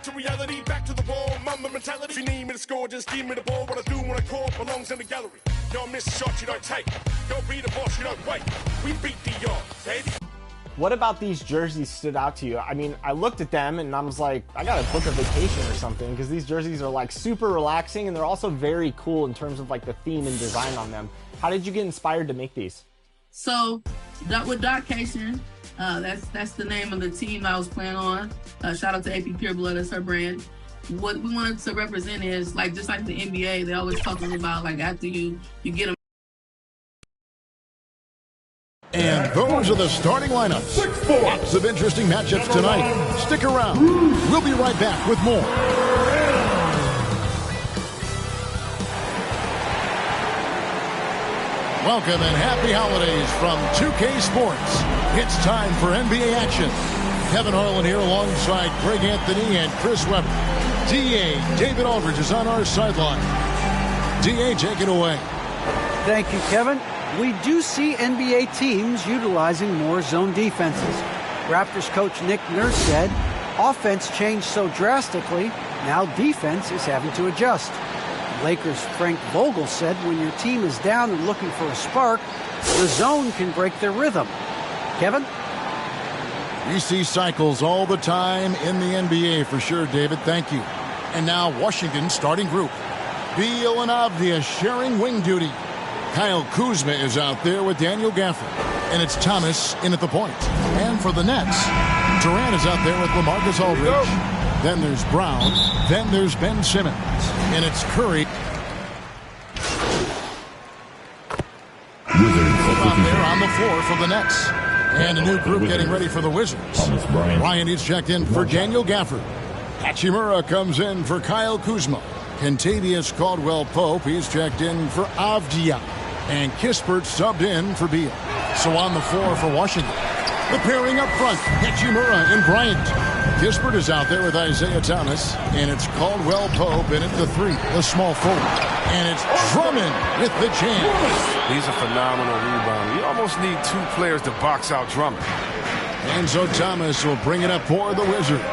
back to reality, back to the ball. Mama mentality. If you need me to score, just give me the ball. What I do when I call belongs in the gallery. Y'all miss shots, you don't take. Don't be the boss, you don't wait. We beat the yard, baby. What about these jerseys stood out to you? I mean, I looked at them and I was like, I gotta book a vacation or something, because these jerseys are like super relaxing and they're also very cool in terms of like the theme and design on them. How did you get inspired to make these? So, with Darkcation, that's the name of the team I was playing on. Shout out to AP Pure Blood, that's her brand. What we wanted to represent is like, just like the NBA, they always talking about like after you get them. And those are the starting lineups. Lots of interesting matchups tonight. Stick around. We'll be right back with more. Welcome and happy holidays from 2K Sports. It's time for NBA action. Kevin Harlan here alongside Greg Anthony and Chris Webber. DA David Aldridge is on our sideline. DA, take it away. Thank you, Kevin. We do see NBA teams utilizing more zone defenses. Raptors coach Nick Nurse said, offense changed so drastically, now defense is having to adjust. Lakers' Frank Vogel said when your team is down and looking for a spark, the zone can break their rhythm. Kevin? We see cycles all the time in the NBA for sure, David. Thank you. And now Washington's starting group. Beal and Avdia sharing wing duty. Kyle Kuzma is out there with Daniel Gafford. And it's Thomas in at the point. And for the Nets, Durant is out there with LaMarcus Aldridge. Then there's Brown. Then there's Ben Simmons. And it's Curry. Out there on the floor for the Nets. And a new group getting ready for the Wizards. Ryan is checked in for Daniel Gafford. Hachimura comes in for Kyle Kuzma. Kentavious Caldwell-Pope, he's checked in for Avdia. And Kispert subbed in for Beal. So on the floor for Washington. The pairing up front, Hachimura and Bryant. Kispert is out there with Isaiah Thomas. And it's Caldwell-Pope in at the three, the small forward. And it's Drummond with the jam. He's a phenomenal rebounder. You almost need two players to box out Drummond. And so Thomas will bring it up for the Wizards.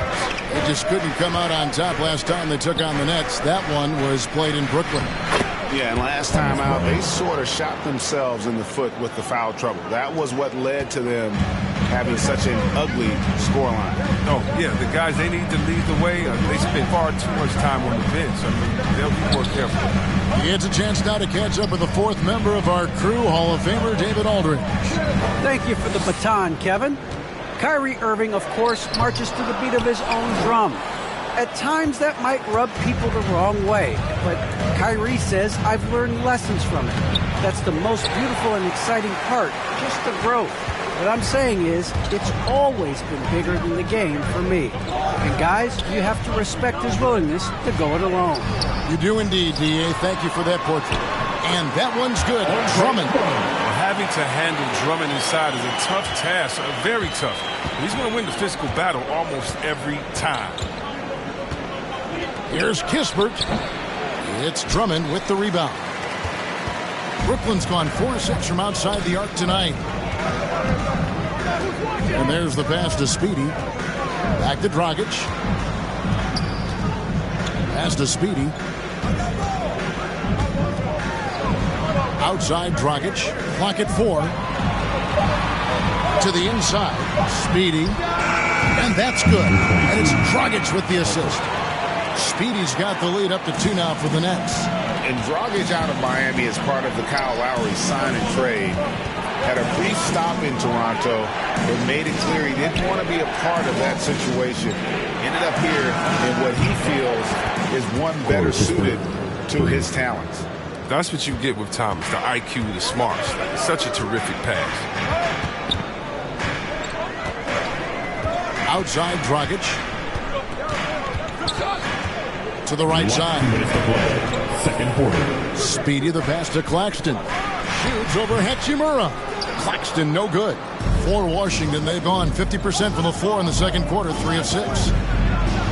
They just couldn't come out on top last time they took on the Nets. That one was played in Brooklyn. Yeah, and last time out, they sort of shot themselves in the foot with the foul trouble. That was what led to them having such an ugly scoreline. Oh, yeah, the guys, they need to lead the way. They spend far too much time on the bench. I mean, they'll be more careful. He gets a chance now to catch up with the fourth member of our crew, Hall of Famer David Aldridge. Thank you for the baton, Kevin. Kyrie Irving, of course, marches to the beat of his own drum. At times, that might rub people the wrong way, but Kyrie says, I've learned lessons from it. That's the most beautiful and exciting part, just the growth. What I'm saying is, it's always been bigger than the game for me. And guys, you have to respect his willingness to go it alone. You do indeed, D.A. Thank you for that portrait. And that one's good. Drummond. Having to handle Drummond inside is a tough task, very tough. He's going to win the physical battle almost every time. Here's Kispert. It's Drummond with the rebound. Brooklyn's gone 4-6 from outside the arc tonight. And there's the pass to Speedy. Back to Dragic. Pass to Speedy. Outside Dragic. Clock at 4. To the inside. Speedy. And that's good. And it's Dragic with the assist. Speedy's got the lead up to 2 now for the Nets. And Dragic out of Miami is part of the Kyle Lowry sign and trade. Had a brief stop in Toronto, but made it clear he didn't want to be a part of that situation. Ended up here in what he feels is one better suited to his talents. That's what you get with Thomas, the IQ, the smarts. Such a terrific pass. Outside Dragic. To the right side. Second quarter. Speedy the pass to Claxton. Shoots over Hachimura. Claxton no good. For Washington, they've gone 50% from the floor in the second quarter, 3 of 6.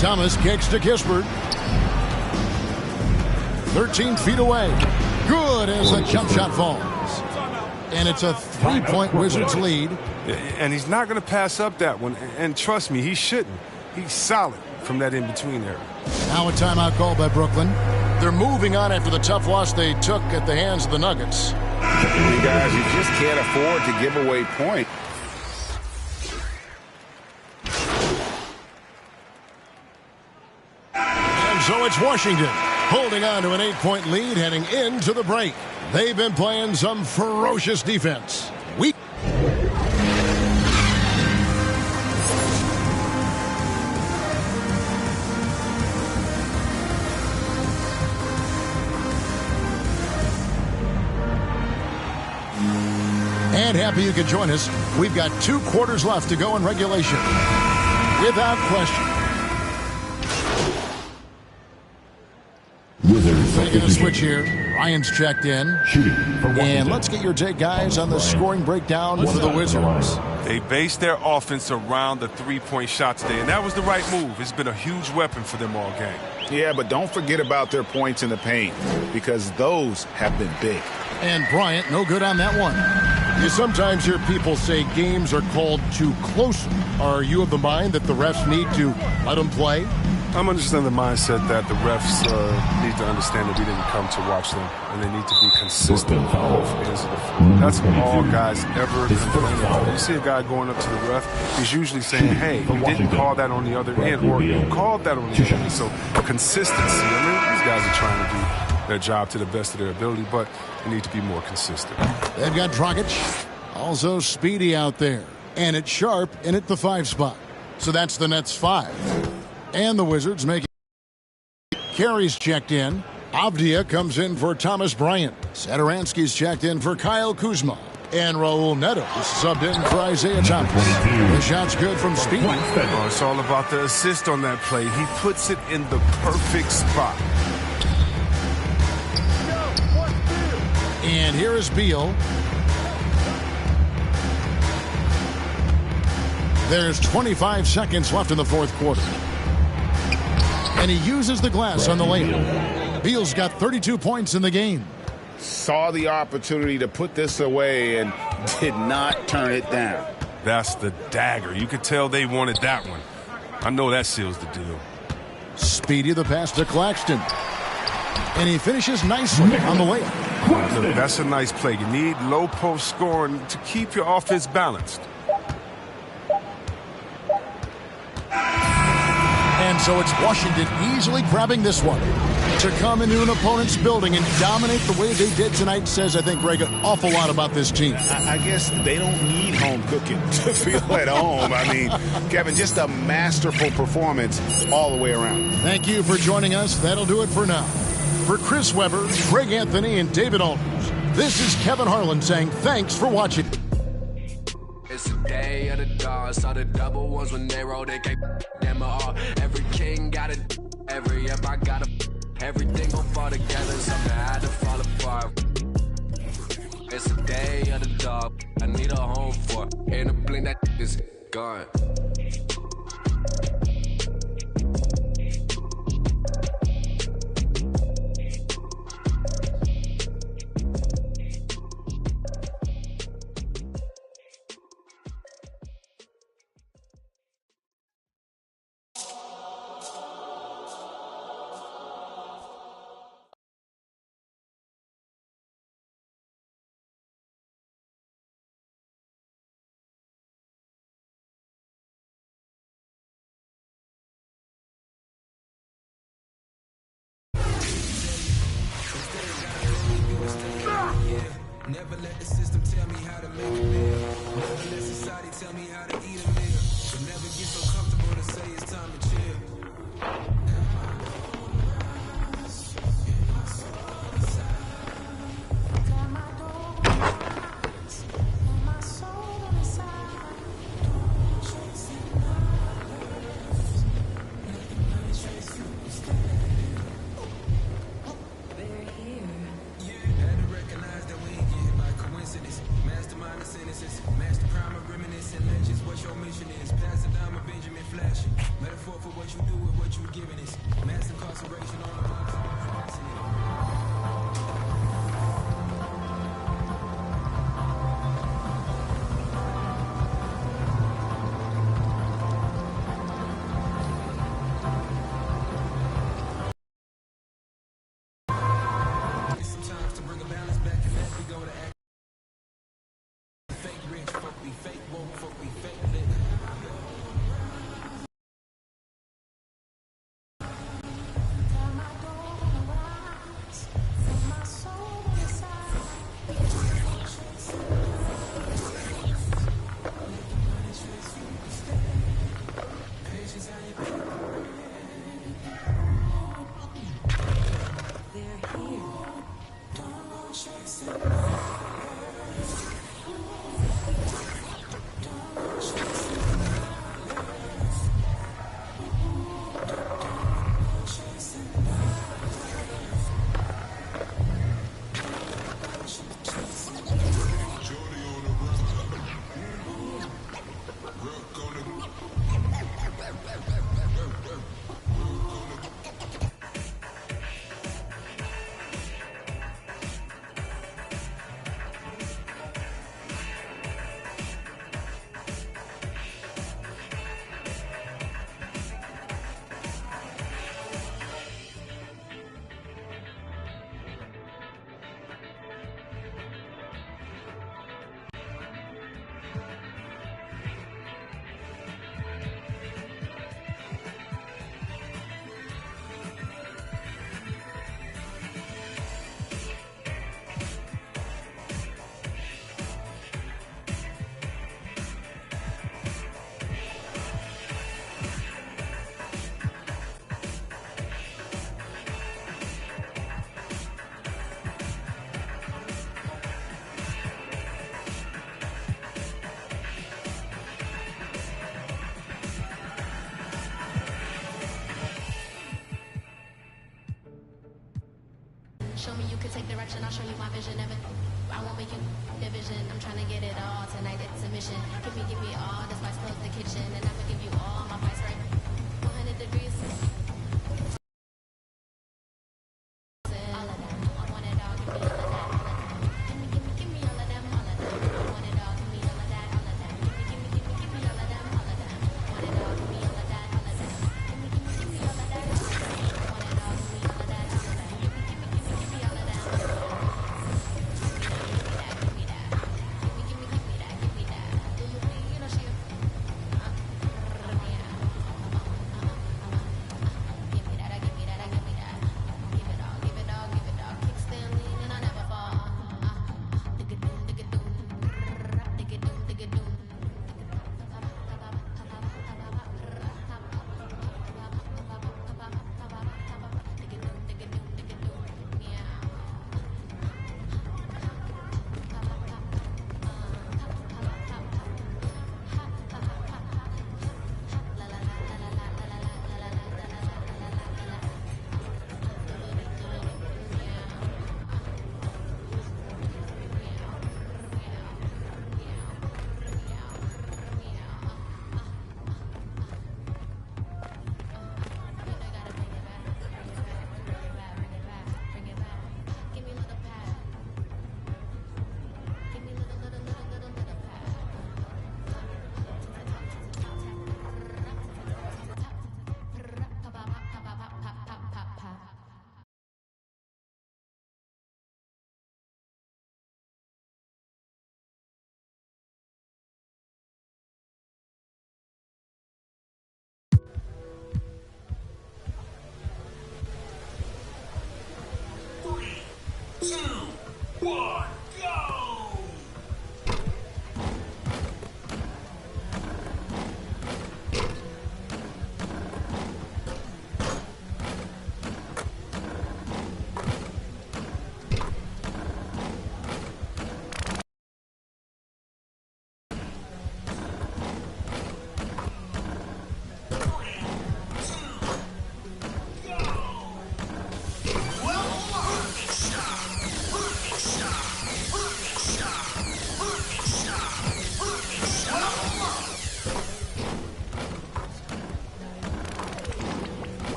Thomas kicks to Kispert. 13 feet away. Good as the jump shot falls. And it's a 3-point Wizards lead. And he's not going to pass up that one. And trust me, he shouldn't. He's solid. from that in-between area. Now a timeout call by Brooklyn. They're moving on after the tough loss they took at the hands of the Nuggets. You guys, you just can't afford to give away points. And so it's Washington holding on to an 8-point lead heading into the break. They've been playing some ferocious defense. And happy you could join us. We've got 2 quarters left to go in regulation. Without question. Wizards Taking a switch here. Ryan's checked in. Shooting for Washington. And let's get your take, guys, on the scoring breakdown for the Wizards. They based their offense around the three-point shot today, and that was the right move. It's been a huge weapon for them all game. Yeah, but don't forget about their points in the paint, because those have been big. And Bryant, no good on that one. You sometimes hear people say games are called too close. Are you of the mind that the refs need to let them play? I'm understanding the mindset that the refs need to understand that we didn't come to watch them, and they need to be consistent on both ends of the floor. That's all guys ever complain about. You see a guy going up to the ref, he's usually saying, hey, you didn't call that on the other end, or you called that on the other end. So consistency, I mean, these guys are trying to do their job to the best of their ability, but they need to be more consistent. They've got Dragic, also Speedy out there, and it's Sharp in at the 5 spot. So that's the Nets 5. And the Wizards making carries checked in. Avdia comes in for Thomas Bryant. Satoransky's checked in for Kyle Kuzma. And Raul Neto is subbed in for Isaiah Thomas. The shot's good from Speedy. Oh, it's all about the assist on that play. He puts it in the perfect spot. And here is Beal. There's 25 seconds left in the 4th quarter. And he uses the glass on the layup. Beal's got 32 points in the game. Saw the opportunity to put this away and did not turn it down. That's the dagger. You could tell they wanted that one. I know that seals the deal. Speedy the pass to Claxton. And he finishes nicely on the layup. Look, that's a nice play. You need low post scoring to keep your offense balanced. And so it's Washington easily grabbing this one. To come into an opponent's building and dominate the way they did tonight says, I think, Greg, an awful lot about this team. I guess they don't need home cooking to feel at home. I mean, Kevin, just a masterful performance all the way around. Thank you for joining us. That'll do it for now. For Chris Webber, Greg Anthony, and David Alders, this is Kevin Harlan saying thanks for watching. It's the day of the dog. Saw the double ones when they roll. They can't them all. Every king got it. Every up I got it. Everything gon' fall together. Something had to fall apart. It's the day of the dog. I need a home for. In a blink that is gone. Never let the system tell me how to make a meal. Never let society tell me how to eat a meal. Should never get so comfortable to say it's time to chill. Show me you can take direction, I'll show you my vision. Never, I won't make you division. I'm trying to get it all tonight, it's a mission. Give me all the spice, close the kitchen. And I'ma give you all my vice, right? 100 degrees. All of them, I want it all, give me all of that, all of that. Give me all of them, all of them. I want it all, give me all of that, all of that. Give me all of them, all of them. I want it all, give me all of that, all of that. Give me all of that, all of that. I want it all, give me all of that, all of that. Give me all of that, all of that. Give me that. You know she.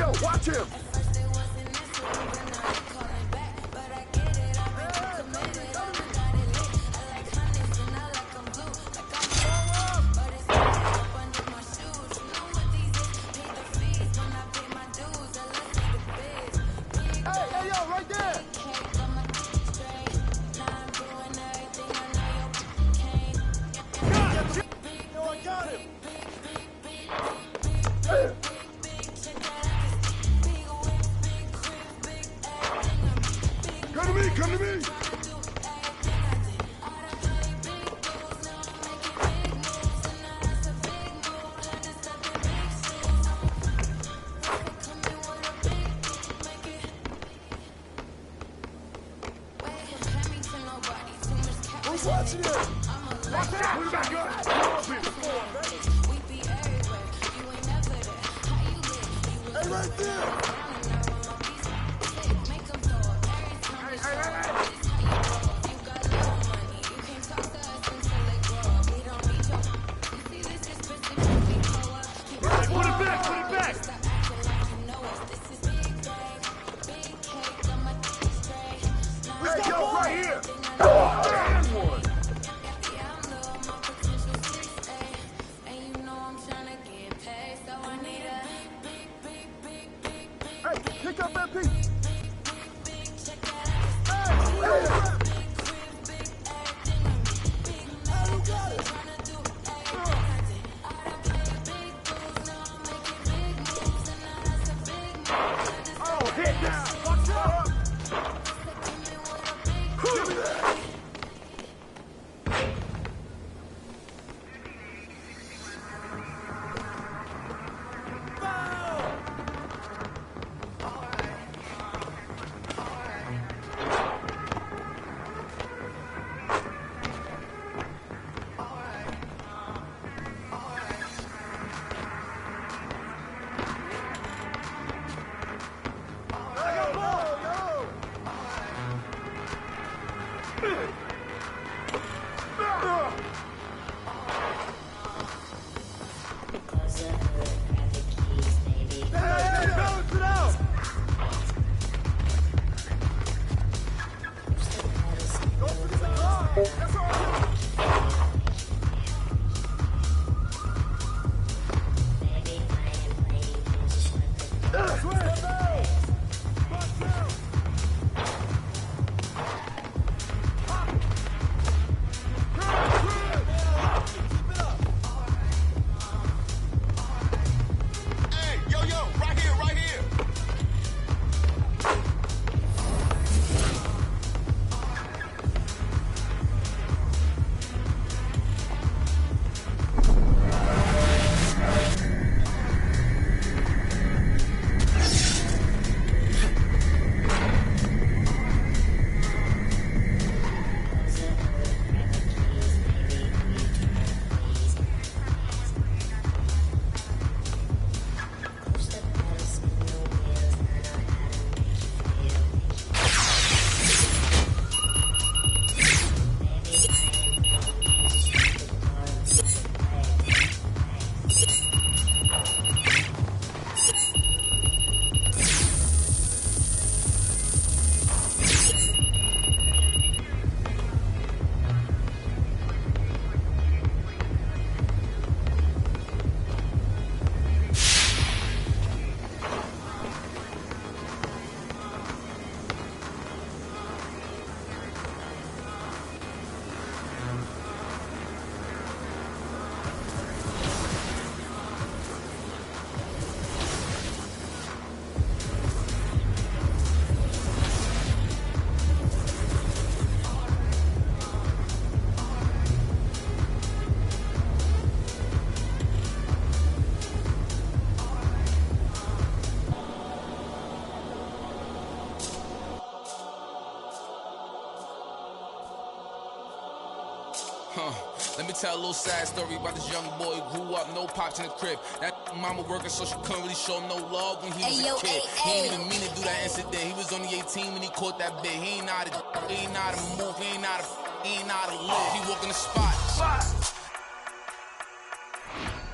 Yo, watch him. Hey, yo, right there. Yo, I got him. Come to me, come to me. Who's watching it? Watch out! Put it back up! Hey, right there! Put it back! Put it back! Hey, yo, right here! And one! Hey, pick up that piece! Oh, hit now! Watch out! Give me that! Let me tell a little sad story about this young boy who grew up, no pops in the crib. That mama working, so she couldn't really show him no love when he was a kid. He ain't even mean to do that incident. He was only 18 when he caught that bit. He ain't know how to, he ain't know how to move, he ain't know how to live. He walk in the spot.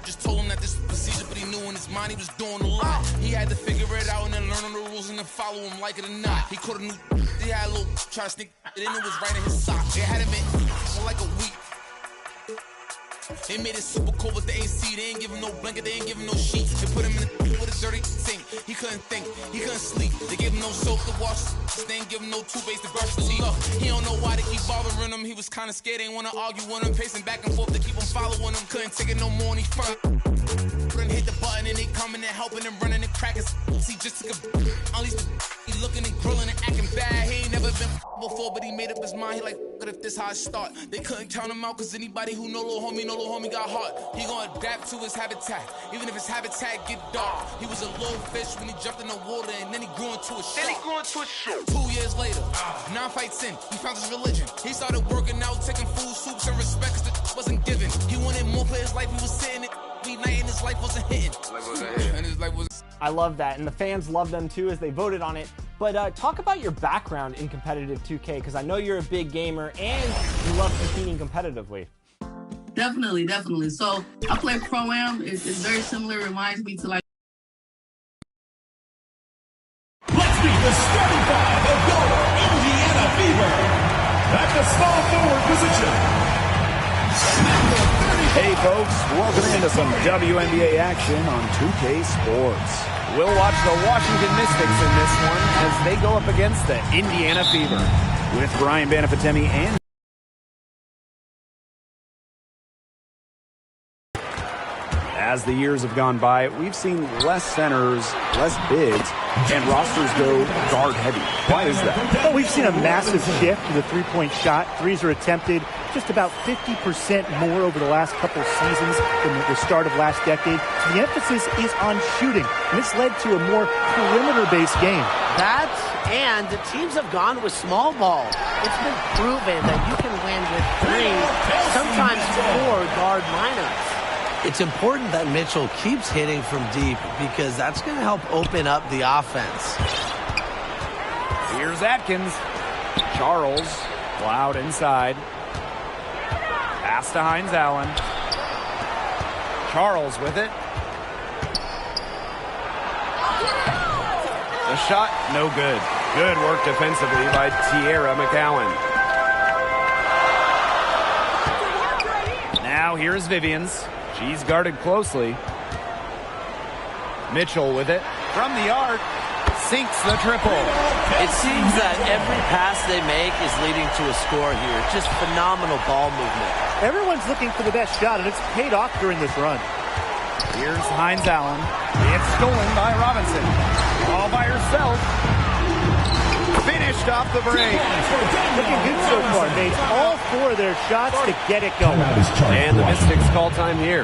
Just told him that this was procedure, but he knew in his mind he was doing a lot. He had to figure it out and then learn on the rules and then follow him like it or not. He caught a new, he had a little, try to sneak it in, it was right in his sock. They had him in for like a week. They made it super cold with the AC. They ain't give him no blanket, they ain't give him no sheets. They put him in the with a dirty sink. He couldn't think, he couldn't sleep. They gave him no soap to wash. They ain't give him no toothpaste to brush his teeth. He don't know why they keep bothering him. He was kinda scared, they ain't wanna argue with him. Pacing back and forth to keep him following him. Couldn't take it no more and he front. Hit the button and they coming and helping and running and cracking. He just took a at least he looking and grilling and acting bad. He ain't never been before, but he made up his mind. He like, if this how I start. They couldn't count him out, cause anybody who know little homie got heart. He gonna adapt to his habitat, even if his habitat get dark. He was a little fish when he jumped in the water, and then he grew into a shark. 2 years later, 9 fights in, he found his religion. He started working out, taking food, soups, and respect, cause the wasn't given. He wanted more for his life, he was sitting every night, and his life wasn't hitting. I love that, and the fans love them too as they voted on it. But talk about your background in competitive 2K, because I know you're a big gamer and you love competing competitively. Definitely, definitely. So I play Pro-Am. It's very similar. It reminds me to like. Let's meet the starting five of your Indiana Fever. At the small forward position. Hey folks, welcome into some WNBA action on 2K Sports. We'll watch the Washington Mystics in this one as they go up against the Indiana Fever with Brian Banafitemi and as the years have gone by, we've seen less centers, less bigs, and rosters go guard heavy. Why is that? Well, we've seen a massive shift to the three-point shot. Threes are attempted just about 50% more over the last couple of seasons than the start of last decade. So the emphasis is on shooting, and it's led to a more perimeter-based game. That, and the teams have gone with small ball. It's been proven that you can win with 3, sometimes 4 guard lineups. It's important that Mitchell keeps hitting from deep because that's going to help open up the offense. Here's Atkins. Charles, Cloud inside. Pass to Hines Allen. Charles with it. The shot, no good. Good work defensively by Tierra McCowan. Now here's Vivians. She's guarded closely. Mitchell with it. From the arc, sinks the triple. It seems that every pass they make is leading to a score here. Just phenomenal ball movement. Everyone's looking for the best shot, and it's paid off during this run. Here's Hines Allen. It's stolen by Robinson. All by herself. Finished off the break. Looking good so far. Made all 4 of their shots to get it going. And the Mystics call time here.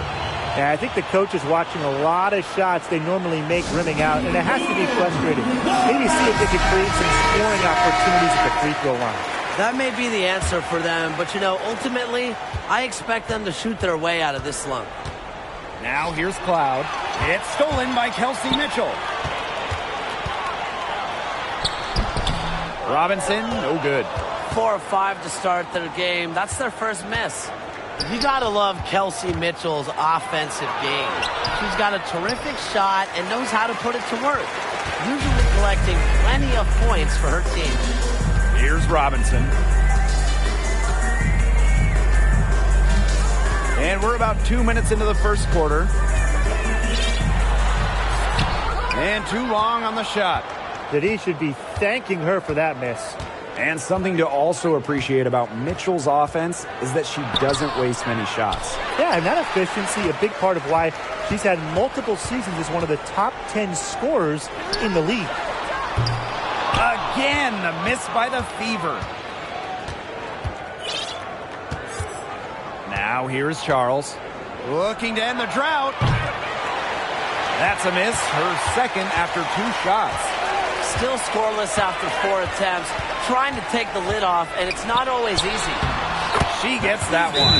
Yeah, I think the coach is watching a lot of shots they normally make rimming out, and it has to be frustrating. Maybe see if they could create some scoring opportunities at the free throw line. That may be the answer for them, but you know, ultimately, I expect them to shoot their way out of this slump. Now here's Cloud. It's stolen by Kelsey Mitchell. Robinson, no good. 4 or 5 to start their game. That's their first miss. You gotta love Kelsey Mitchell's offensive game. She's got a terrific shot and knows how to put it to work, usually collecting plenty of points for her team. Here's Robinson. And we're about 2 minutes into the first quarter. And too long on the shot. That he should be thanking her for that miss. And something to also appreciate about Mitchell's offense is that she doesn't waste many shots. Yeah, and that efficiency, a big part of why she's had multiple seasons as one of the top 10 scorers in the league. Again, the miss by the Fever. Now here's Charles. Looking to end the drought. That's a miss, her second after 2 shots. Still scoreless after 4 attempts, trying to take the lid off, and it's not always easy. She gets that one.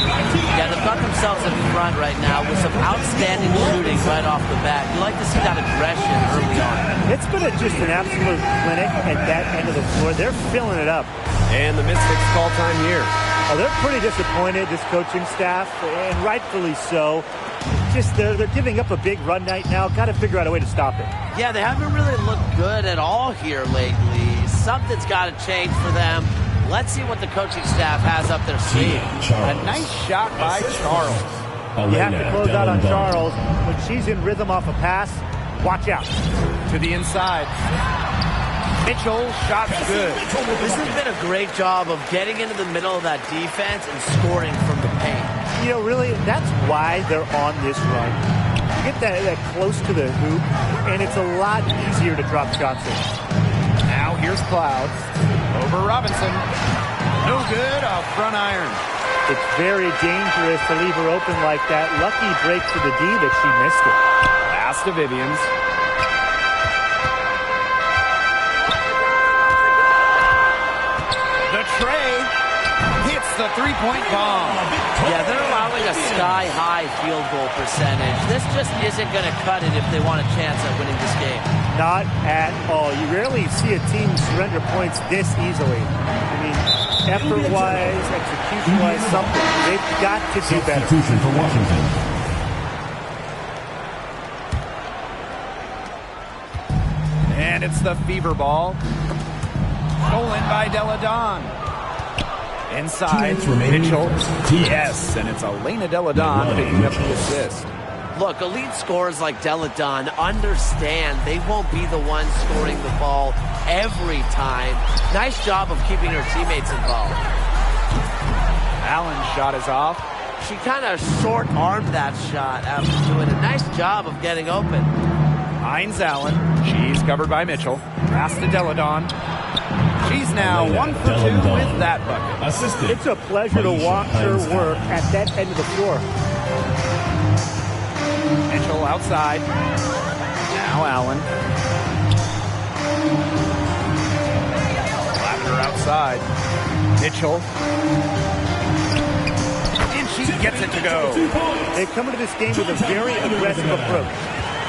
Yeah, they've got themselves in front right now with some outstanding shooting right off the bat. You like to see that aggression early on. It's been just an absolute clinic at that end of the floor. They're filling it up. And the Mystics call time here. Oh, they're pretty disappointed, this coaching staff, and rightfully so. Just they're giving up a big run night now. Got to figure out a way to stop it. Yeah, they haven't really looked good at all here lately. Something's got to change for them. Let's see what the coaching staff has up their sleeve. A nice shot by Charles. You have to close out on Charles. When she's in rhythm off a pass, watch out. To the inside. Mitchell, shot's good. This has been a great job of getting into the middle of that defense and scoring from the paint. You know, really, that's why they're on this run. You get that close to the hoop, and it's a lot easier to drop shots in. Now here's Cloud. Over Robinson. No good, a front iron. It's very dangerous to leave her open like that. Lucky break for the D that she missed it. Pass to Vivians. The tray hits the three-point bomb. Yeah, they're allowing a sky-high field goal percentage. This just isn't going to cut it if they want a chance at winning this game. Not at all. You rarely see a team surrender points this easily. I mean, effort-wise, execution-wise, something. They've got to do better. Substitution for Washington. And it's the Fever ball. Stolen by Deladon. Inside, Mitchell. Yes, and it's Elena Deladon picking up the assist. Look, elite scorers like Deladon understand they won't be the one scoring the ball every time. Nice job of keeping her teammates involved. Allen's shot is off. She kind of short-armed that shot after doing a nice job of getting open. Hines Allen. She's covered by Mitchell. Pass to Deladon. She's now 1 for 2 with that bucket. Assisted. It's a pleasure to watch her work at that end of the floor. Mitchell outside. Now Allen. Lavender outside. Mitchell. And she gets it to go. They come into this game with a very aggressive approach.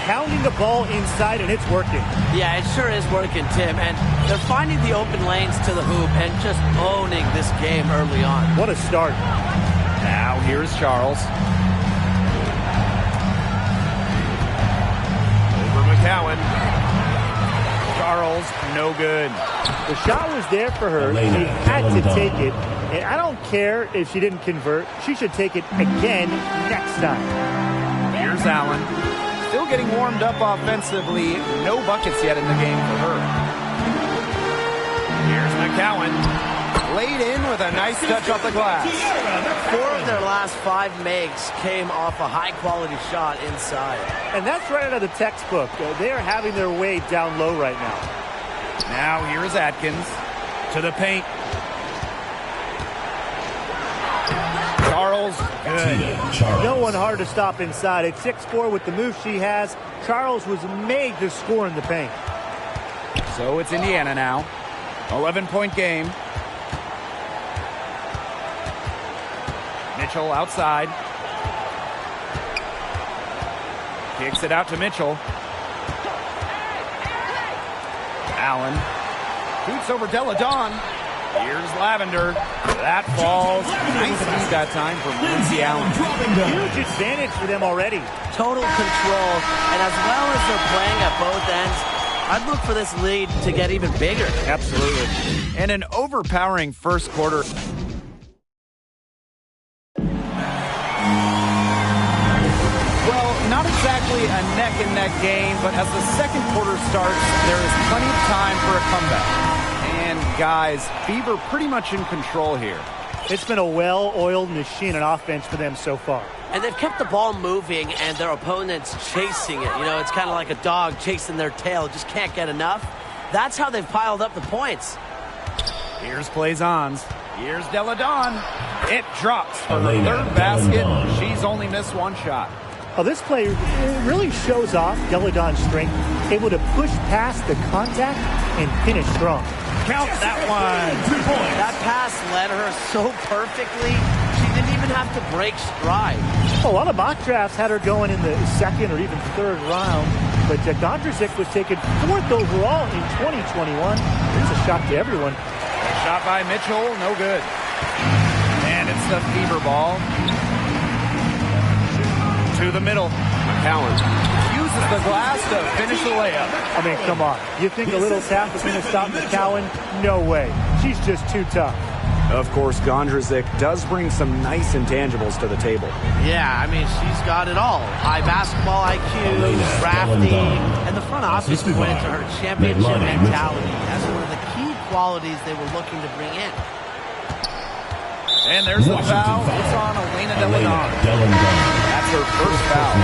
Pounding the ball inside, and it's working. Yeah, it sure is working, Tim. And they're finding the open lanes to the hoop and just owning this game early on. What a start. Now here's Charles. Over McCowan. Charles, no good. The shot was there for her. She had to take it. And I don't care if she didn't convert. She should take it again next time. Here's Allen. Still getting warmed up offensively. No buckets yet in the game for her. Here's McCowan. Laid in with a nice touch off the glass. 4 of their last 5 makes came off a high-quality shot inside. And that's right out of the textbook. They're having their way down low right now. Now here's Atkins to the paint. Charles, good. No one hard to stop inside. At 6'4" with the move she has, Charles was made to score in the paint. So it's Indiana now. 11-point game. Mitchell outside. Kicks it out to Mitchell. Allen. Shoots over Deladon. Here's Lavender. That falls. Nice feed that time from Lindsay Allen. Huge advantage for them already. Total control. And as well as they're playing at both ends, I'd look for this lead to get even bigger. Absolutely. And an overpowering first quarter. Well, not exactly a neck-and-neck game, but as the second quarter starts, there is plenty of time for a comeback. And guys, Fever pretty much in control here. It's been a well-oiled machine on offense for them so far. And they've kept the ball moving and their opponents chasing it. You know, it's kind of like a dog chasing their tail. Just can't get enough. That's how they've piled up the points. Here's Plaisance. Here's Deladon. It drops for her third basket. She's only missed 1 shot. Oh, this play really shows off Deladon's strength, able to push past the contact and finish strong. Count that one. 3 points. That pass led her so perfectly, she didn't even have to break stride. A lot of mock drafts had her going in the second or even third round, but Gondrzik was taken 4th overall in 2021. Here's a shot to everyone. A shot by Mitchell, no good. And it's the Fever ball. To the middle. McCowan uses the glass to finish the layup. I mean, come on. You think a little tap is going to stop McCowan? No way. She's just too tough. Of course, Gondrzic does bring some nice intangibles to the table. Yeah, I mean, she's got it all. High basketball IQ, drafting, and the front office pointed to her championship mentality as one of the key qualities they were looking to bring in. And there's the foul. It's on Elena Deladon. That's her first foul.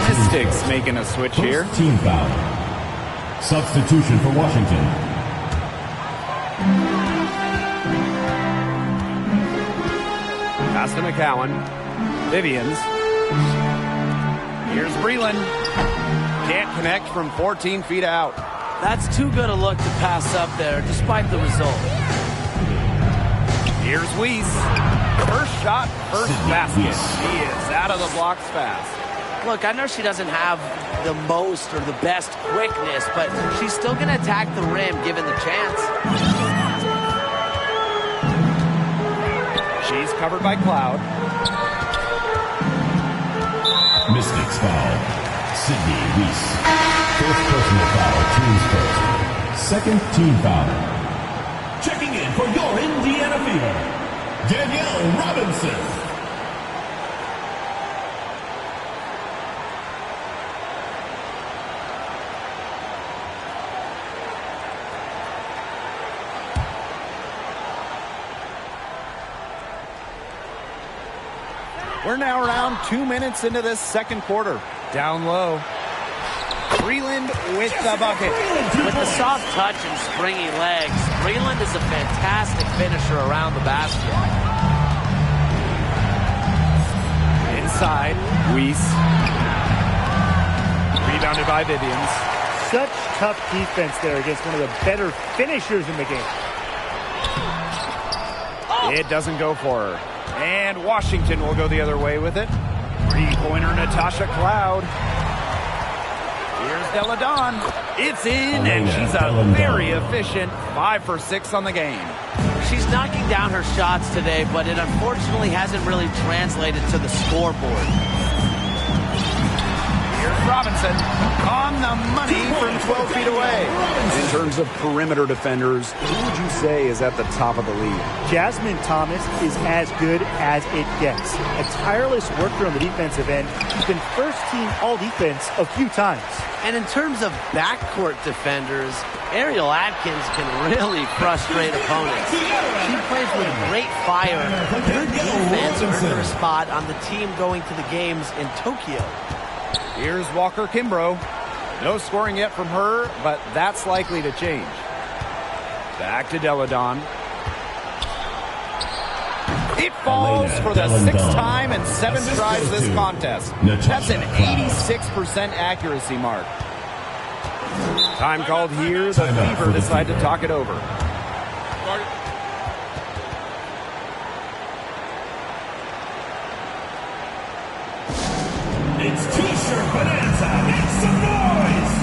Mystics making a switch here. Team foul. Substitution for Washington. Pass to McCowan. Vivians. Here's Breland. Can't connect from 14 feet out. That's too good a look to pass up there, despite the result. Here's Weiss. First shot, first basket. He is out of the blocks fast. Look, I know she doesn't have the most or the best quickness, but she's still going to attack the rim given the chance. She's covered by Cloud. Mystics foul. Sydney Weiss. First personal foul, team's first. Second team foul. Checking in for your Indiana Fever, Danielle Robinson. We're now around 2 minutes into this second quarter. Down low. Breland with the bucket. With the soft touch and springy legs, Breland is a fantastic finisher around the basket. Inside, Weiss. Rebounded by Vivians. Such tough defense there against one of the better finishers in the game. It doesn't go for her. And Washington will go the other way with it. Three-pointer Natasha Cloud. Here's Deladon. It's in, and she's a very efficient 5 for 6 on the game. She's knocking down her shots today, but it unfortunately hasn't really translated to the scoreboard. Here's Robinson on the money from 12 feet away. In terms of perimeter defenders, who would you say is at the top of the league? Jasmine Thomas is as good as it gets. A tireless worker on the defensive end. She's been first team all-defense a few times. And in terms of backcourt defenders, Ariel Atkins can really frustrate opponents. She plays with great fire. Her defense earned her a spot on the team going to the games in Tokyo. Here's Walker Kimbrough. No scoring yet from her, but that's likely to change. Back to Deladon. It falls for the 6th time in 7 tries this contest. That's an 86% accuracy mark. Time called here. The Fever decide to talk it over. It's T-shirt bonanza. Make some noise.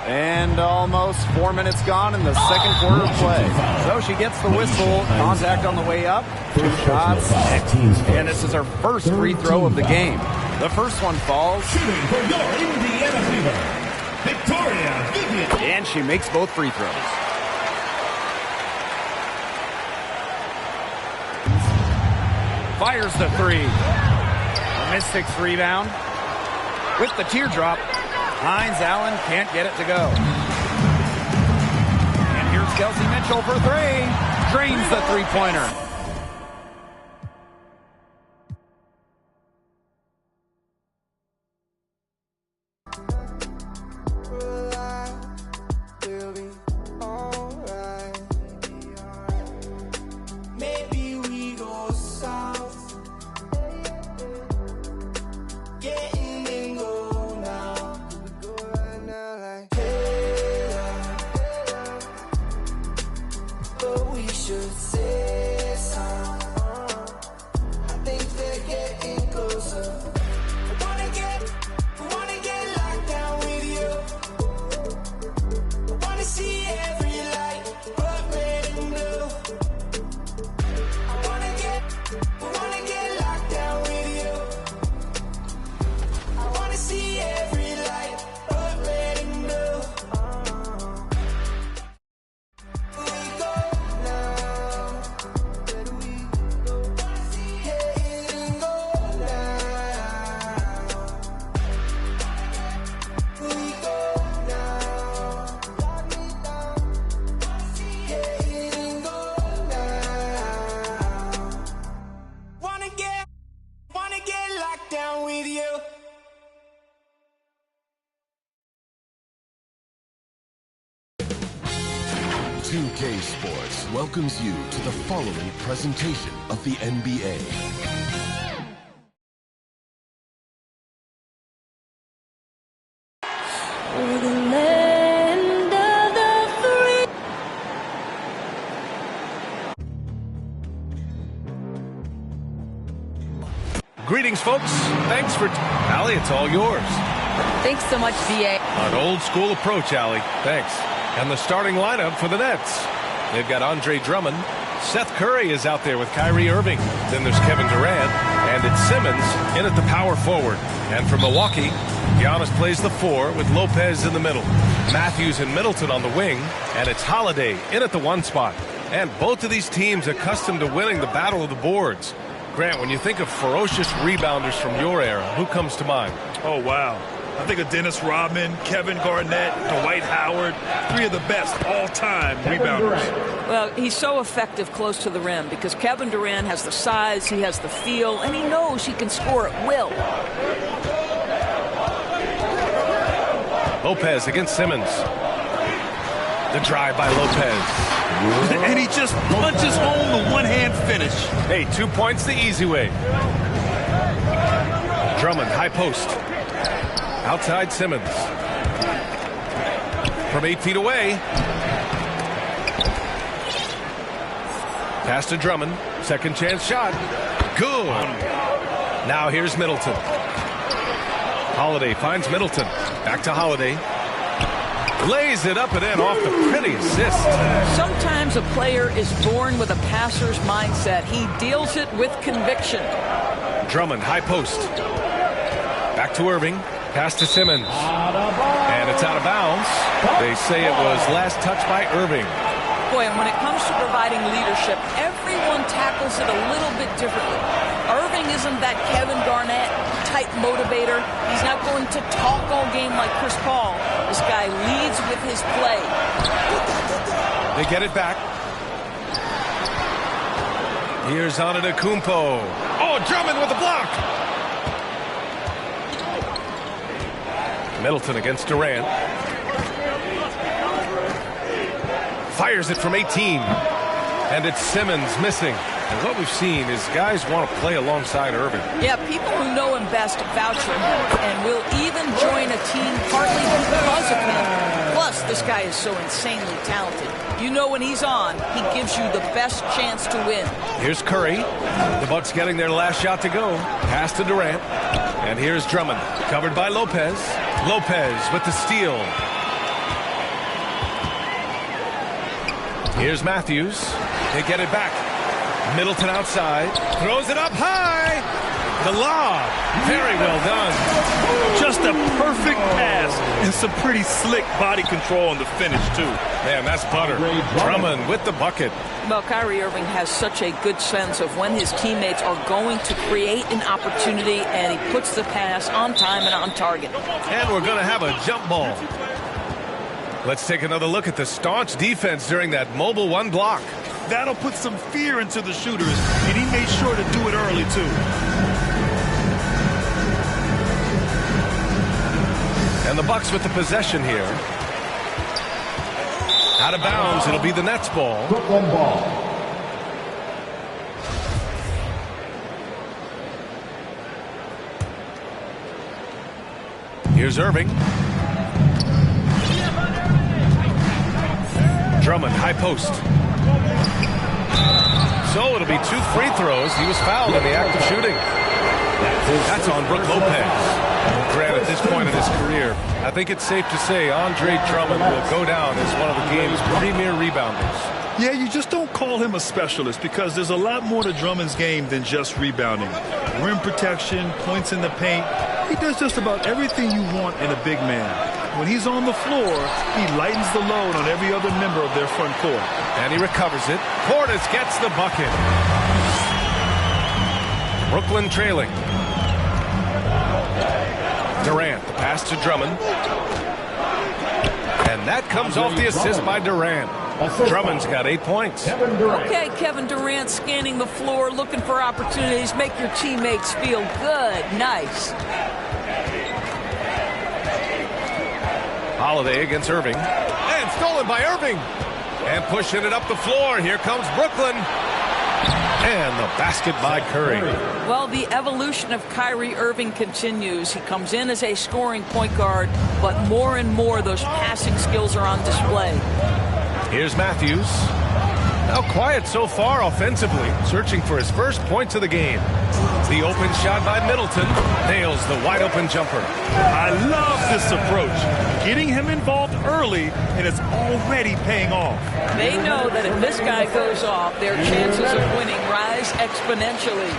And almost 4 minutes gone in the second quarter of play. So she gets the whistle. Contact on the way up. 2 shots. And this is her first free throw of the game. The first one falls. Shooting for your Indiana Fever, Victoria Vivian. And she makes both free throws. Fires the 3. The Mystics rebound. With the teardrop. Hines Allen can't get it to go. And here's Kelsey Mitchell for 3. Drains the three-pointer. 2K Sports welcomes you to the following presentation of the NBA. We're the land of the free. Greetings, folks. Thanks for... Allie, it's all yours. Thanks so much, VA. An old school approach, Allie. Thanks. And the starting lineup for the Nets. They've got Andre Drummond. Seth Curry is out there with Kyrie Irving. Then there's Kevin Durant. And it's Simmons in at the power forward. And from Milwaukee, Giannis plays the 4 with Lopez in the middle. Matthews and Middleton on the wing. And it's Holiday in at the 1 spot. And both of these teams accustomed to winning the battle of the boards. Grant, when you think of ferocious rebounders from your era, who comes to mind? Oh, wow. I think of Dennis Rodman, Kevin Garnett, Dwight Howard, 3 of the best all-time rebounders. Well, he's so effective close to the rim because Kevin Durant has the size, he has the feel, and he knows he can score at will. Lopez against Simmons. The drive by Lopez. And he just punches home the one-hand finish. Hey, 2 points the easy way. Drummond, high post. Outside Simmons. From 8 feet away. Pass to Drummond. Second chance shot. Good. Now here's Middleton. Holiday finds Middleton. Back to Holiday. Lays it up and in off the pretty assist. Sometimes a player is born with a passer's mindset. He deals it with conviction. Drummond, high post. Back to Irving. Pass to Simmons. And it's out of bounds. They say it was last touched by Irving. Boy, and when it comes to providing leadership, everyone tackles it a little bit differently. Irving isn't that Kevin Garnett type motivator. He's not going to talk all game like Chris Paul. This guy leads with his play. They get it back. Here's Antetokounmpo. Oh, Drummond with the block. Middleton against Durant. Fires it from 18. And it's Simmons missing. And what we've seen is guys want to play alongside Irving. Yeah, people who know him best vouch for him and will even join a team partly because of him. Plus, this guy is so insanely talented. You know when he's on, he gives you the best chance to win. Here's Curry. The Bucks getting their last shot to go. Pass to Durant. And here's Drummond. Covered by Lopez. Lopez with the steal. Here's Matthews. They get it back. Middleton outside. Throws it up high. The lob. Very well done. Just a perfect pass and some pretty slick body control on the finish, too. Man, that's butter. Drummond with the bucket. Well, Kyrie Irving has such a good sense of when his teammates are going to create an opportunity, and he puts the pass on time and on target. And we're going to have a jump ball. Let's take another look at the staunch defense during that mobile 1 block. That'll put some fear into the shooters, and he made sure to do it early, too. And the Bucks with the possession here. Out of bounds, it'll be the Nets ball. Brooklyn ball. Here's Irving. Drummond, high post. So it'll be 2 free throws. He was fouled in the act of shooting. That's on Brook Lopez. Grant, at this point in his career, I think it's safe to say Andre Drummond will go down as one of the game's premier rebounders. Yeah, you just don't call him a specialist because there's a lot more to Drummond's game than just rebounding. Rim protection, points in the paint. He does just about everything you want in a big man. When he's on the floor, he lightens the load on every other member of their front court. And he recovers it. Portis gets the bucket. Brooklyn trailing. Durant, the pass to Drummond. And that comes off the assist by Durant. Drummond's got 8 points. Okay, Kevin Durant scanning the floor, looking for opportunities. Make your teammates feel good. Nice. Holiday against Irving. And stolen by Irving. And pushing it up the floor. Here comes Brooklyn. And the basket by Curry. Well, the evolution of Kyrie Irving continues. He comes in as a scoring point guard, but more and more those passing skills are on display. Here's Matthews. Now quiet so far offensively, searching for his first points of the game. The open shot by Middleton nails the wide open jumper. I love this approach. Getting him involved early, and it's already paying off. They know that if this guy goes off, their chances of winning rise exponentially.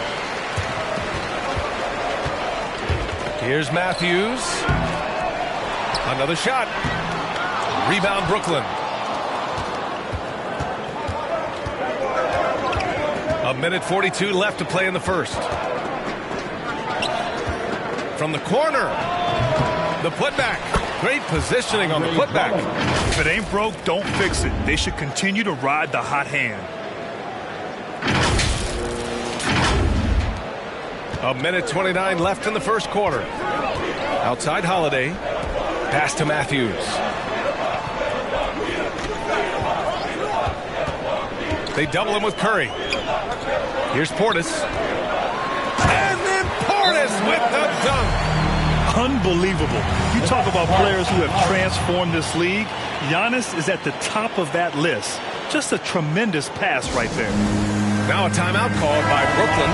Here's Matthews. Another shot. Rebound Brooklyn. A minute 42 left to play in the first. From the corner. The putback. Great positioning on the putback. If it ain't broke, don't fix it. They should continue to ride the hot hand. A minute 29 left in the first quarter. Outside Holiday. Pass to Matthews. They double him with Curry. Here's Portis. And then Portis with the dunk. Unbelievable. You talk about players who have transformed this league. Giannis is at the top of that list. Just a tremendous pass right there. Now a timeout called by Brooklyn.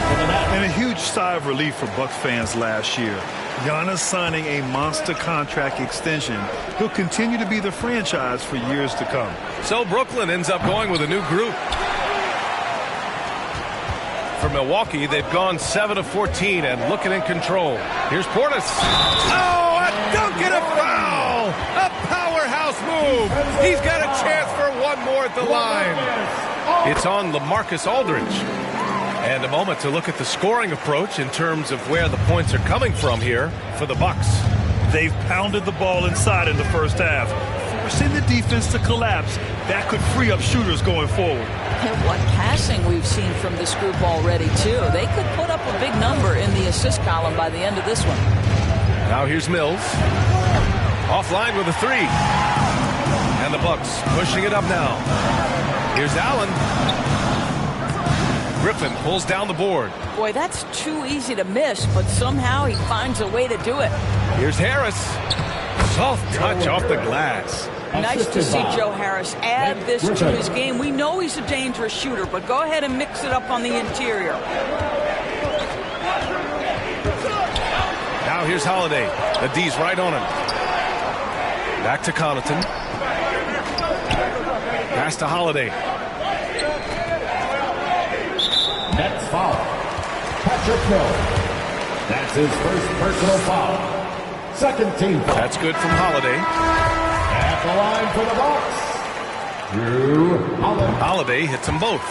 And a huge sigh of relief for Bucks fans last year. Giannis signing a monster contract extension. He'll continue to be the franchise for years to come. So Brooklyn ends up going with a new group. For Milwaukee, they've gone 7 of 14 and looking in control. Here's Portis. Oh, a dunk and a foul! A powerhouse move. He's got a chance for one more at the line. It's on LaMarcus Aldridge. And a moment to look at the scoring approach in terms of where the points are coming from here for the Bucks. They've pounded the ball inside in the first half, forcing the defense to collapse. That could free up shooters going forward. And what passing we've seen from this group already, too. They could put up a big number in the assist column by the end of this one. Now here's Mills. Offline with a three. And the Bucks pushing it up now. Here's Allen. Griffin pulls down the board. Boy, that's too easy to miss, but somehow he finds a way to do it. Here's Harris. Soft touch off the glass. Nice to see Joe Harris add this to his game. We know he's a dangerous shooter, but go ahead and mix it up on the interior. Now here's Holiday. The D's right on him. Back to Connaughton. Pass to Holiday. Next foul. Patrick Mills. That's his first personal foul. Second team foul. That's good from Holiday. At the line for the Bucks. Drew Holiday. Holiday hits them both.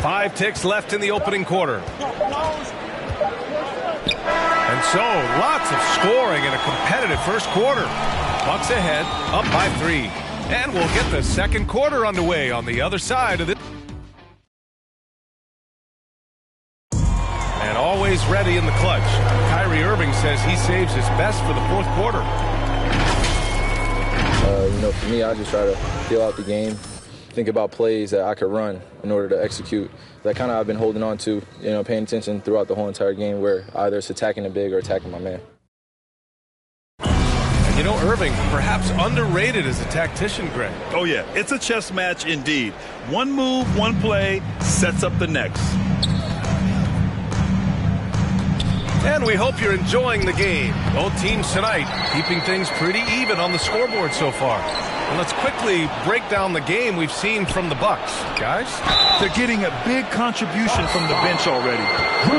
5 ticks left in the opening quarter. And so, lots of scoring in a competitive first quarter. Bucks ahead, up by 3. And we'll get the second quarter underway on the other side of it. And always ready in the clutch. Kyrie Irving says he saves his best for the fourth quarter. For me, I just try to feel out the game, think about plays that I could run in order to execute. That kind of I've been holding on to, paying attention throughout the whole entire game where either it's attacking the big or attacking my man. Irving, perhaps underrated as a tactician, Greg. Oh, yeah. It's a chess match indeed. One move, one play sets up the next. And we hope you're enjoying the game. Both teams tonight keeping things pretty even on the scoreboard so far. And let's quickly break down the game we've seen from the Bucks. Guys? They're getting a big contribution from the bench already.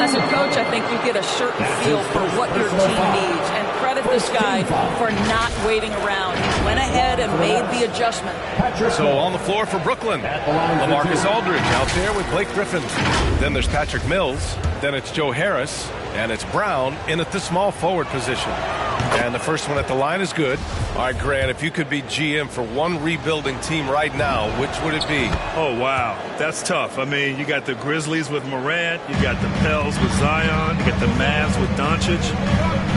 As a coach, I think you get a certain feel for what your team needs. And credit this guy for not waiting around. He went ahead and made the adjustment. So on the floor for Brooklyn, LaMarcus Aldridge out there with Blake Griffin. Then there's Patrick Mills. Then it's Joe Harris. And it's Brown in at the small forward position. And the first one at the line is good. All right, Grant, if you could be GM for one rebuilding team right now, which would it be? Oh, wow. That's tough. I mean, you got the Grizzlies with Morant. You got the Pels with Zion. You got the Mavs with Doncic.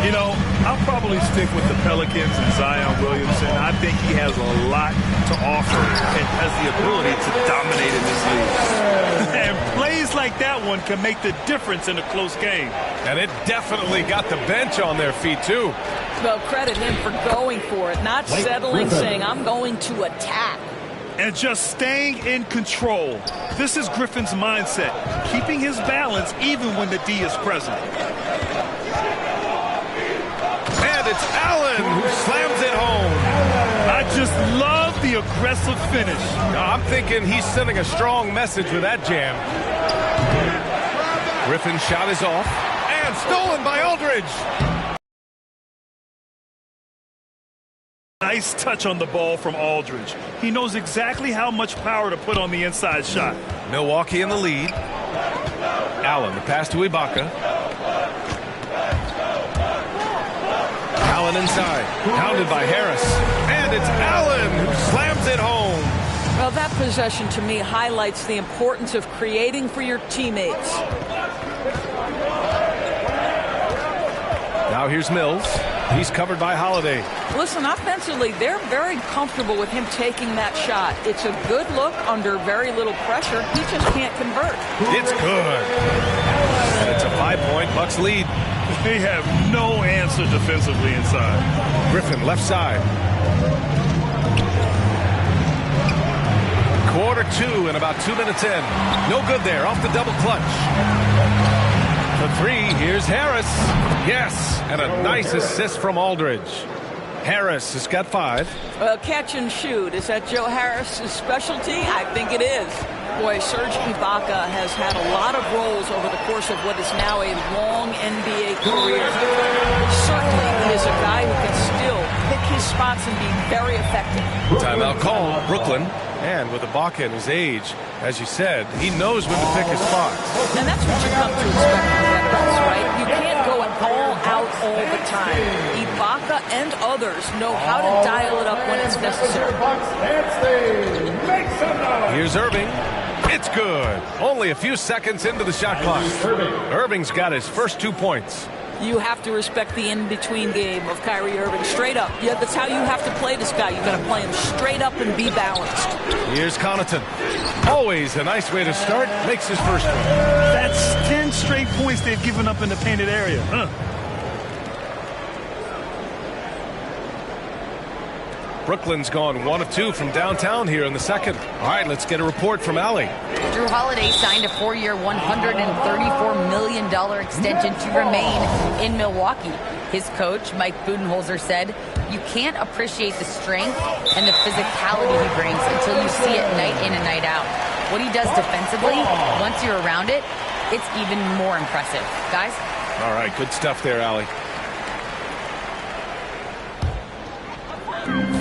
You know, I'll probably stick with the Pelicans and Zion Williamson. I think he has a lot to offer and has the ability to dominate in this league. And plays like that one can make the difference in a close game. And it definitely got the bench on their feet, too. Well, credit him for going for it, not settling, saying, I'm going to attack. And just staying in control. This is Griffin's mindset, keeping his balance even when the D is present. And it's Allen who slams it home. I just love the aggressive finish. I'm thinking he's sending a strong message with that jam. Griffin's shot is off. And stolen by Aldridge. Nice touch on the ball from Aldridge. He knows exactly how much power to put on the inside shot. Milwaukee in the lead. Allen, the pass to Ibaka. Allen inside. Pounded by Harris. And it's Allen who slams it home. Well, that possession to me highlights the importance of creating for your teammates. Now here's Mills. He's covered by Holiday. Listen, offensively, they're very comfortable with him taking that shot. It's a good look under very little pressure. He just can't convert. It's good. And it's a 5-point Bucks lead. They have no answer defensively inside. Griffin left side. Quarter 2 and about 2 minutes in. No good there. Off the double clutch. For 3, here's Harris. Yes, and a nice assist from Aldridge. Harris has got 5. Catch and shoot. Is that Joe Harris's specialty? I think it is. Boy, Serge Ibaka has had a lot of roles over the course of what is now a long NBA career. Certainly, he is a guy who can still pick his spots and be very effective. Timeout call, Brooklyn. And with Ibaka at his age, as you said, he knows when to pick his spots. And that's what you come to expect from veterans, right? You can't go all out all the time. Ibaka and others know how to dial it up when it's necessary. Here's Irving. It's good. Only a few seconds into the shot clock. Irving's got his first 2 points. You have to respect the in-between game of Kyrie Irving. Straight up. Yeah, that's how you have to play this guy. You've got to play him straight up and be balanced. Here's Connaughton. Always a nice way to start. Makes his first one. That's 10 straight points they've given up in the painted area. Brooklyn's gone 1 of 2 from downtown here in the second. All right, let's get a report from Allie. Drew Holiday signed a 4-year, $134 million extension to remain in Milwaukee. His coach, Mike Budenholzer, said, "You can't appreciate the strength and the physicality he brings until you see it night in and night out. What he does defensively, once you're around it, it's even more impressive." Guys? All right, good stuff there, Allie.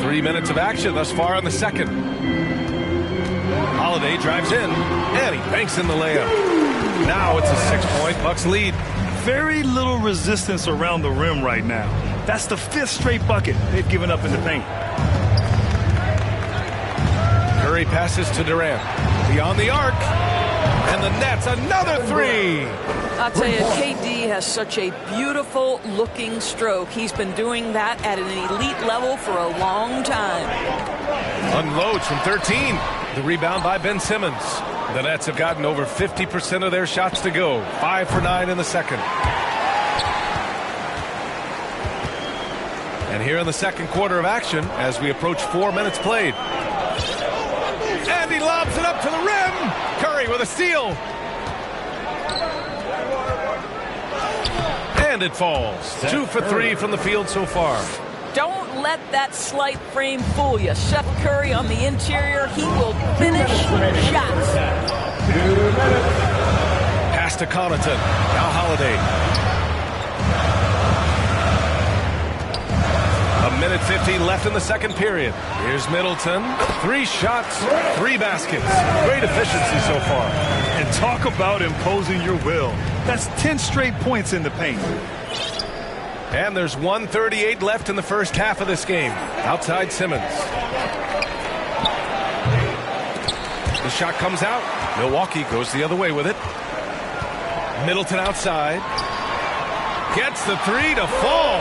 3 minutes of action thus far in the second. Holiday drives in, and he banks in the layup. Now it's a 6-point Bucks lead. Very little resistance around the rim right now. That's the 5th straight bucket they've given up in the paint. Curry passes to Durant. Beyond the arc. And the Nets, another 3. I'll tell you, KD has such a beautiful looking stroke. He's been doing that at an elite level for a long time. Unloads from 13. The rebound by Ben Simmons. The Nets have gotten over 50% of their shots to go. 5 for 9 in the second. And here in the second quarter of action, as we approach 4 minutes played. And he lobs it up to the rim. Curry with a steal. And it falls. 2 for 3 from the field so far. Don't let that slight frame fool you. Seth Curry on the interior, he will finish shots. Pass to Connaughton. Now Holiday. A minute 15 left in the second period. Here's Middleton. 3 shots, 3 baskets. Great efficiency so far. And talk about imposing your will. That's 10 straight points in the paint. And there's 1:38 left in the first half of this game. Outside Simmons. The shot comes out. Milwaukee goes the other way with it. Middleton outside. Gets the three to fall.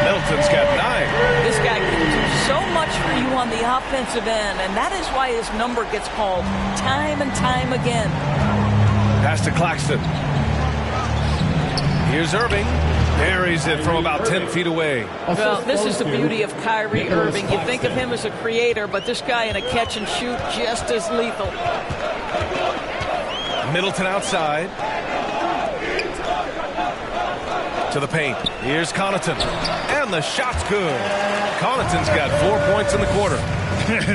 Middleton's got 9. This guy can do so much for you on the offensive end, and that is why his number gets called time and time again. Pass to Claxton. Here's Irving. Buries it from about 10 feet away. Well, this is the beauty of Kyrie Irving. You think of him as a creator, but this guy in a catch and shoot just as lethal. Middleton outside. To the paint. Here's Connaughton. And the shot's good. Connaughton's got 4 points in the quarter.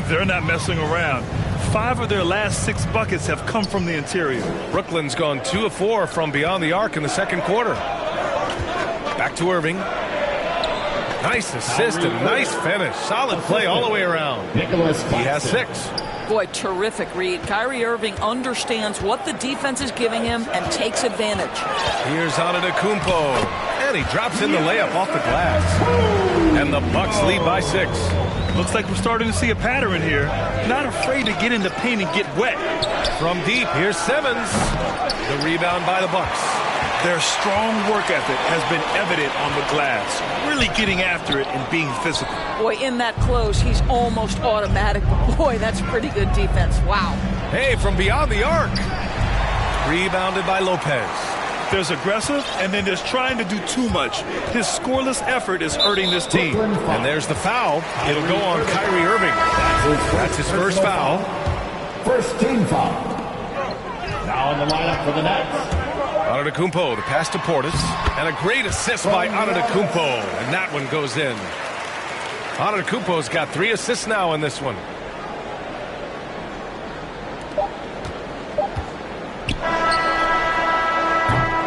They're not messing around. 5 of their last 6 buckets have come from the interior. Brooklyn's gone 2 of 4 from beyond the arc in the second quarter. Back to Irving. Nice assist and nice finish. Solid play all the way around. He has 6. Boy, terrific read. Kyrie Irving understands what the defense is giving him and takes advantage. Here's Antetokounmpo. And he drops in the layup off the glass. And the Bucks lead by 6. Looks like we're starting to see a pattern here. Not afraid to get in the paint and get wet. From deep, here's Simmons. The rebound by the Bucks. Their strong work ethic has been evident on the glass. Really getting after it and being physical. Boy, in that close, he's almost automatic. But boy, that's pretty good defense. Wow. Hey, from beyond the arc. Rebounded by Lopez. There's aggressive, and then there's trying to do too much. His scoreless effort is hurting this team. And there's the foul. It'll go on Kyrie Irving. That's his first foul. First team foul. Now in the lineup for the Nets. Antetokounmpo, the pass to Portis. And a great assist by Antetokounmpo. And that one goes in. Antetokounmpo's got 3 assists now in this one.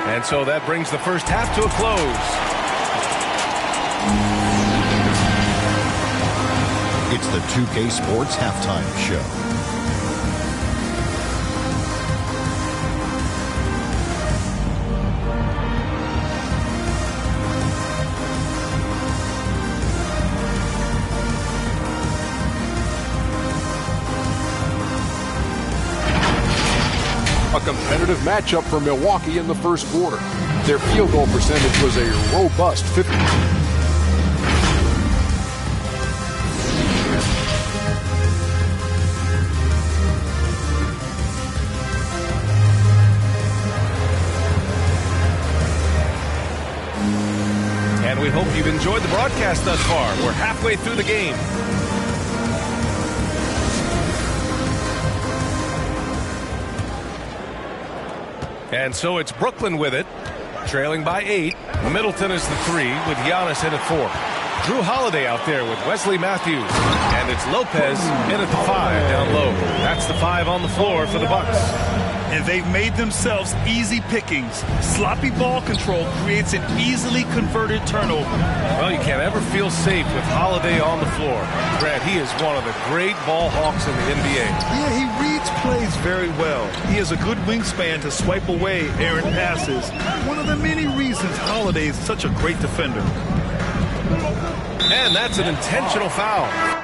And so that brings the first half to a close. It's the 2K Sports Halftime Show. A competitive matchup for Milwaukee in the first quarter. Their field goal percentage was a robust 50. And we hope you've enjoyed the broadcast thus far. We're halfway through the game. And so it's Brooklyn with it, trailing by 8. Middleton is the 3 with Giannis in at 4. Drew Holiday out there with Wesley Matthews. And it's Lopez in at the 5 down low. That's the 5 on the floor for the Bucks. And they've made themselves easy pickings. Sloppy ball control creates an easily converted turnover. Well, you can't ever feel safe with Holiday on the floor. Brad, he is one of the great ball hawks in the NBA. Yeah, he reads plays very well. He has a good wingspan to swipe away errant passes. One of the many reasons Holiday is such a great defender. And that's an intentional foul.